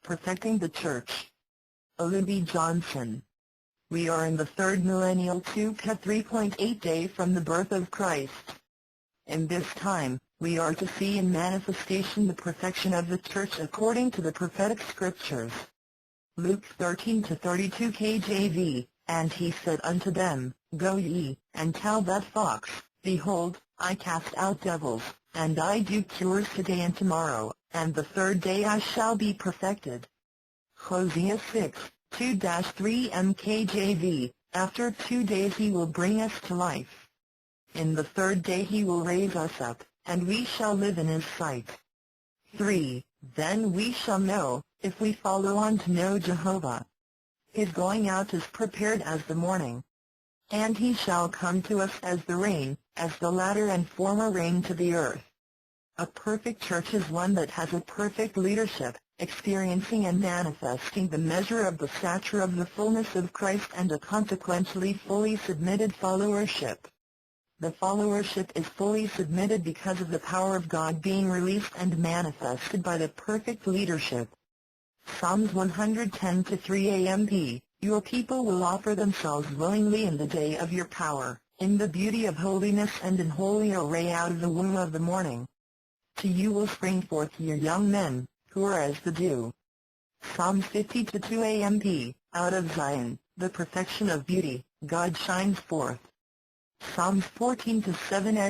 Perfecting the Church. Olivia Johnson. We are in the third millennial Chuka 3.8 day from the birth of Christ. In this time, we are to see in manifestation the perfection of the Church according to the prophetic scriptures. Luke 13-32 KJV, And he said unto them, Go ye, and tell that fox, Behold, I cast out devils, and I do cures today and tomorrow, and the third day I shall be perfected. Hosea 6:2-3 KJV, After 2 days he will bring us to life. In the third day he will raise us up, and we shall live in his sight. 3. Then we shall know, if we follow on to know Jehovah. His going out is prepared as the morning. And he shall come to us as the rain, as the latter and former rain to the earth. A perfect church is one that has a perfect leadership, experiencing and manifesting the measure of the stature of the fullness of Christ and a consequently fully submitted followership. The followership is fully submitted because of the power of God being released and manifested by the perfect leadership. Psalms 110-3 AMP, Your people will offer themselves willingly in the day of your power, in the beauty of holiness and in holy array out of the womb of the morning. To you will spring forth your young men, who are as the dew. Psalms 50-2 AMP, Out of Zion, the perfection of beauty, God shines forth. Psalms 14-7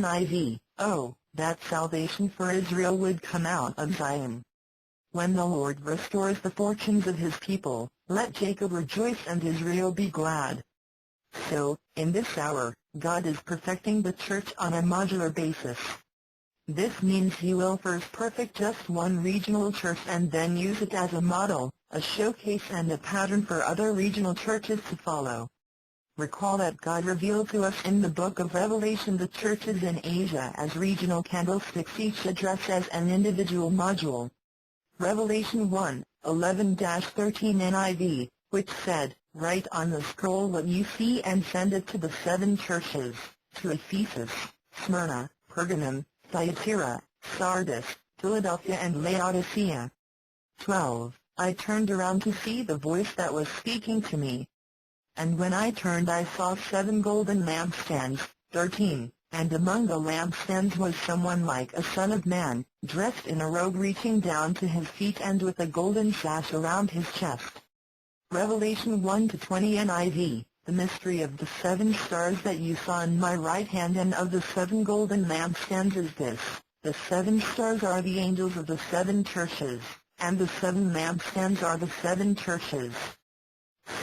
NIV, Oh, that salvation for Israel would come out of Zion. When the Lord restores the fortunes of his people, let Jacob rejoice and Israel be glad. So, in this hour, God is perfecting the church on a modular basis. This means he will first perfect just one regional church and then use it as a model, a showcase and a pattern for other regional churches to follow. Recall that God revealed to us in the book of Revelation the churches in Asia as regional candlesticks, each addressed as an individual module. Revelation 1:11-13 NIV, which said, Write on the scroll what you see and send it to the 7 churches, to Ephesus, Smyrna, Pergamum, Thyatira, Sardis, Philadelphia and Laodicea. 12. I turned around to see the voice that was speaking to me. And when I turned I saw 7 golden lampstands. 13. And among the lampstands was someone like a son of man, dressed in a robe reaching down to his feet and with a golden sash around his chest. Revelation 1-20 NIV, The mystery of the 7 stars that you saw in my right hand and of the 7 golden lampstands is this, the 7 stars are the angels of the 7 churches, and the 7 lampstands are the 7 churches.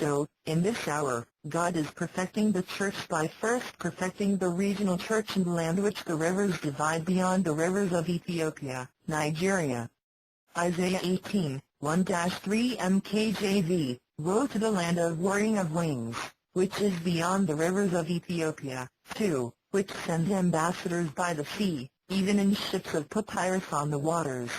So, in this hour, God is perfecting the church by first perfecting the regional church in the land which the rivers divide beyond the rivers of Ethiopia, Nigeria. Isaiah 18:1-3 KJV, Woe to the land of whirring of wings, which is beyond the rivers of Ethiopia, 2, which send ambassadors by the sea, even in ships of papyrus on the waters,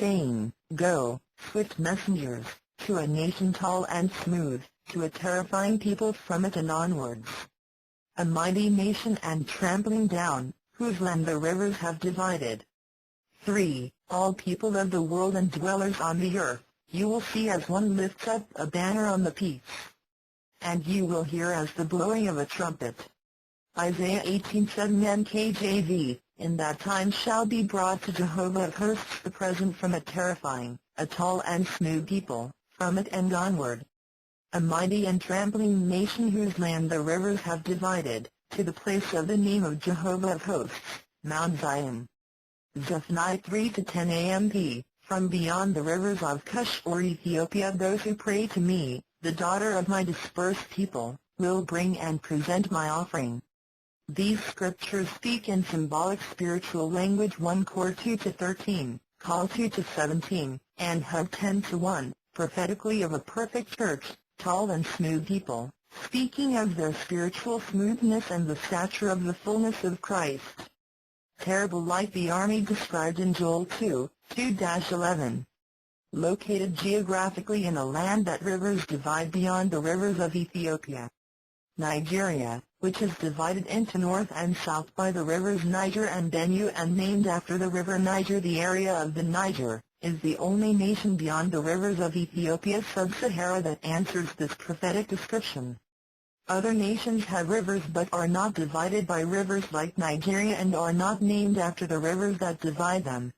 saying, Go, swift messengers, to a nation tall and smooth, to a terrifying people from it and onwards. A mighty nation and trampling down, whose land the rivers have divided. 3. All people of the world and dwellers on the earth, you will see as one lifts up a banner on the peaks. And you will hear as the blowing of a trumpet. Isaiah 18:7 KJV, In that time shall be brought to Jehovah of hosts the present from it terrifying, a tall and smooth people, from it and onward. A mighty and trampling nation whose land the rivers have divided, to the place of the name of Jehovah of hosts, Mount Zion. Zephaniah 3-10 AMP, From beyond the rivers of Cush or Ethiopia those who pray to me, the daughter of my dispersed people, will bring and present my offering. These scriptures speak in symbolic spiritual language 1 Cor 2-13, Call 2-17, and Hub 10-1, prophetically of a perfect church, tall and smooth people, speaking of their spiritual smoothness and the stature of the fullness of Christ. Terrible like the army described in Joel 2:2-11. Located geographically in a land that rivers divide beyond the rivers of Ethiopia. Nigeria, which is divided into north and south by the rivers Niger and Benue and named after the river Niger, the area of the Niger, is the only nation beyond the rivers of Ethiopia sub-Sahara that answers this prophetic description. Other nations have rivers but are not divided by rivers like Nigeria and are not named after the rivers that divide them.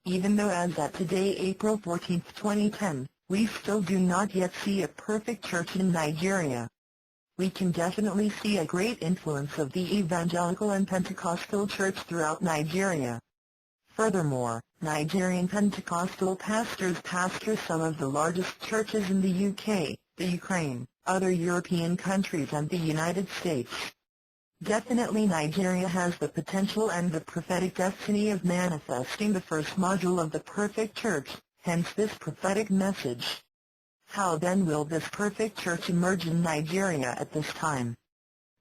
Even though as at today, April 14, 2010, we still do not yet see a perfect church in Nigeria, we can definitely see a great influence of the evangelical and Pentecostal church throughout Nigeria. Furthermore, Nigerian Pentecostal pastors pastor some of the largest churches in the UK, the Ukraine, other European countries and the United States. Definitely Nigeria has the potential and the prophetic destiny of manifesting the first module of the perfect church, hence this prophetic message. How then will this perfect church emerge in Nigeria at this time?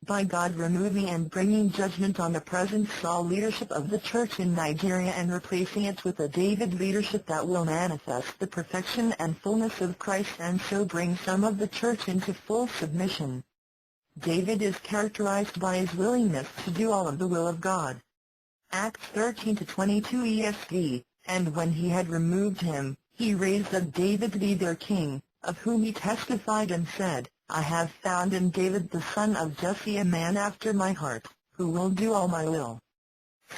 By God removing and bringing judgment on the present Saul leadership of the church in Nigeria and replacing it with a David leadership that will manifest the perfection and fullness of Christ and so bring some of the church into full submission. David is characterized by his willingness to do all of the will of God. Acts 13-22 ESV, and when he had removed him, he raised up David to be their king, of whom he testified and said, I have found in David the son of Jesse a man after my heart, who will do all my will.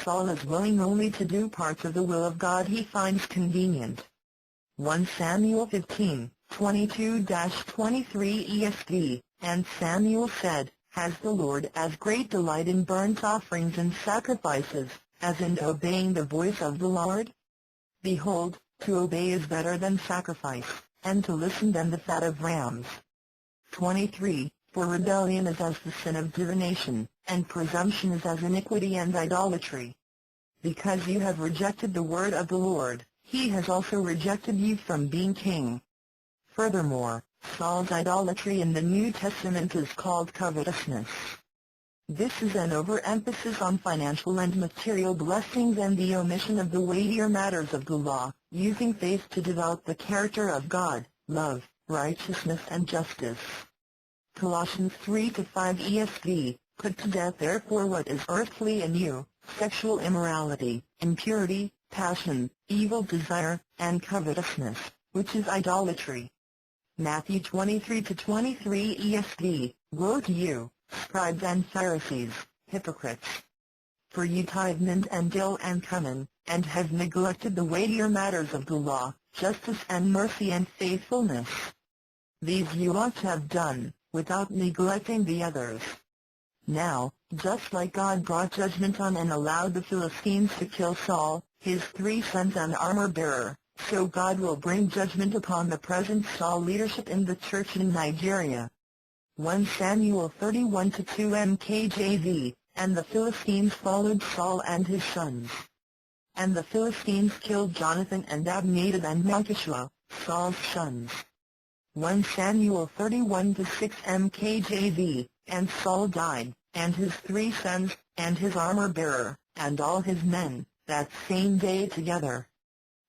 Saul is willing only to do parts of the will of God he finds convenient. 1 Samuel 15:22-23 ESV, and Samuel said, Has the Lord as great delight in burnt offerings and sacrifices, as in obeying the voice of the Lord? Behold, to obey is better than sacrifice, and to listen than the fat of rams. 23. For rebellion is as the sin of divination, and presumption is as iniquity and idolatry. Because you have rejected the word of the Lord, he has also rejected you from being king. Furthermore, Saul's idolatry in the New Testament is called covetousness. This is an overemphasis on financial and material blessings and the omission of the weightier matters of the law, using faith to develop the character of God, love, righteousness and justice. Colossians 3-5 ESV, Put to death therefore what is earthly in you, sexual immorality, impurity, passion, evil desire, and covetousness, which is idolatry. Matthew 23-23 ESV, Woe to you, scribes and Pharisees, hypocrites! For you tithe mint and dill and cumin, and have neglected the weightier matters of the law, justice and mercy and faithfulness. These you ought to have done, without neglecting the others. Now, just like God brought judgment on and allowed the Philistines to kill Saul, his 3 sons and armor-bearer, so God will bring judgment upon the present Saul leadership in the church in Nigeria. 1 Samuel 31-2 MKJV, and the Philistines followed Saul and his sons. And the Philistines killed Jonathan and Abinadab and Malchishua, Saul's sons. 1 Samuel 31-6 MKJV, and Saul died, and his 3 sons, and his armor-bearer, and all his men, that same day together.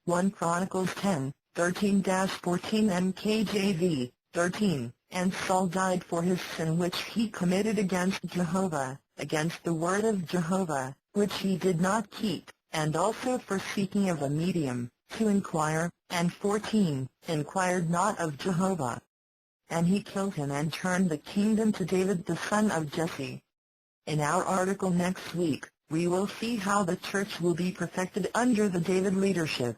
1 Chronicles 10:13-14 MKJV, 13, and Saul died for his sin which he committed against Jehovah, against the word of Jehovah, which he did not keep, and also for seeking of a medium, to inquire, and 14, inquired not of Jehovah. And he killed him and turned the kingdom to David the son of Jesse. In our article next week, we will see how the church will be perfected under the David leadership.